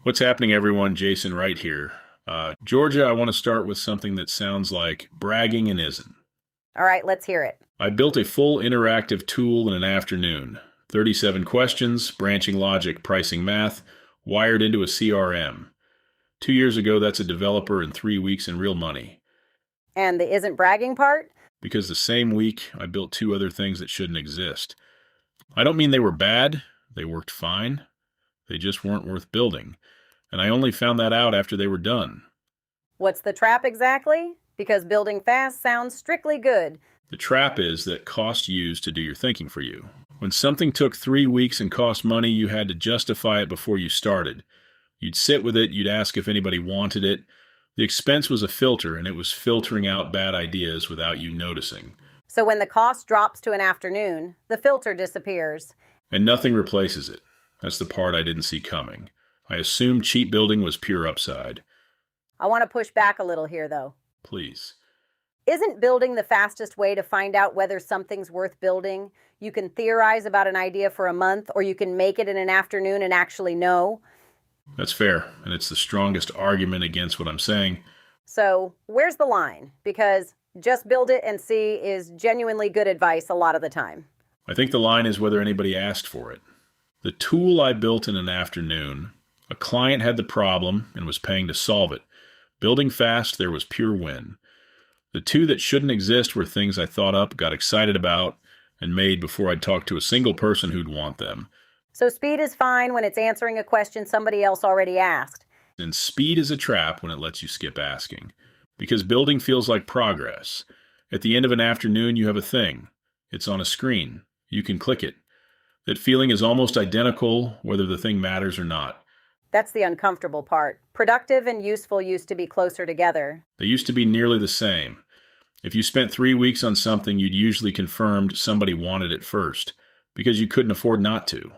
What's happening, everyone? Jason Wright here. Georgia, I want to start with something that sounds like bragging and isn't. All right, let's hear it. I built a full interactive tool in an afternoon. 37 questions, branching logic, pricing math, wired into a CRM. 2 years ago, that's a developer in 3 weeks in real money. And the isn't bragging part? Because the same week, I built two other things that shouldn't exist. I don't mean they were bad. They worked fine. They just weren't worth building. And I only found that out after they were done. What's the trap exactly? Because building fast sounds strictly good. The trap is that cost used to do your thinking for you. When something took 3 weeks and cost money, you had to justify it before you started. You'd sit with it, you'd ask if anybody wanted it. The expense was a filter, and it was filtering out bad ideas without you noticing. So when the cost drops to an afternoon, the filter disappears. And nothing replaces it. That's the part I didn't see coming. I assumed cheap building was pure upside. I want to push back a little here, though. Please. Isn't building the fastest way to find out whether something's worth building? You can theorize about an idea for a month, or you can make it in an afternoon and actually know. That's fair, and it's the strongest argument against what I'm saying. So where's the line? Because just build it and see is genuinely good advice a lot of the time. I think the line is whether anybody asked for it. The tool I built in an afternoon, a client had the problem and was paying to solve it. Building fast, there was pure win. The two that shouldn't exist were things I thought up, got excited about, and made before I'd talked to a single person who'd want them. So speed is fine when it's answering a question somebody else already asked. And speed is a trap when it lets you skip asking. Because building feels like progress. At the end of an afternoon, you have a thing. It's on a screen. You can click it. That feeling is almost identical whether the thing matters or not. That's the uncomfortable part. Productive and useful used to be closer together. They used to be nearly the same. If you spent 3 weeks on something, you'd usually confirmed somebody wanted it first, because you couldn't afford not to.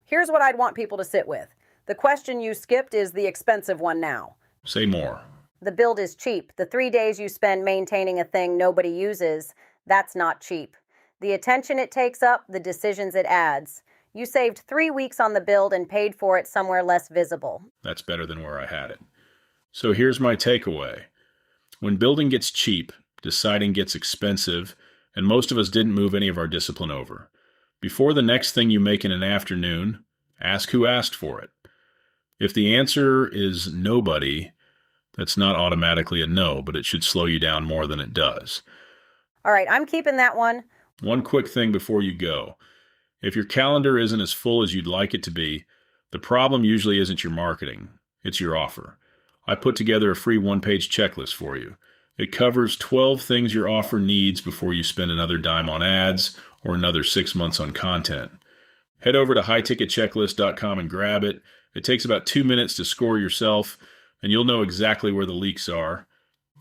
Here's what I'd want people to sit with. The question you skipped is the expensive one now. Say more. The build is cheap. The 3 days you spend maintaining a thing nobody uses, that's not cheap. The attention it takes up, the decisions it adds. You saved 3 weeks on the build and paid for it somewhere less visible. That's better than where I had it. So here's my takeaway. When building gets cheap, deciding gets expensive, and most of us didn't move any of our discipline over. Before the next thing you make in an afternoon, ask who asked for it. If the answer is nobody, that's not automatically a no, but it should slow you down more than it does. All right, I'm keeping that one. One quick thing before you go. If your calendar isn't as full as you'd like it to be, the problem usually isn't your marketing, it's your offer. I put together a free one-page checklist for you. It covers 12 things your offer needs before you spend another dime on ads or another 6 months on content. Head over to highticketchecklist.com and grab it. It takes about 2 minutes to score yourself, and you'll know exactly where the leaks are.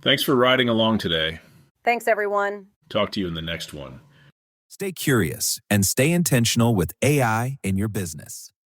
Thanks for riding along today. Thanks, everyone. Talk to you in the next one. Stay curious and stay intentional with AI in your business.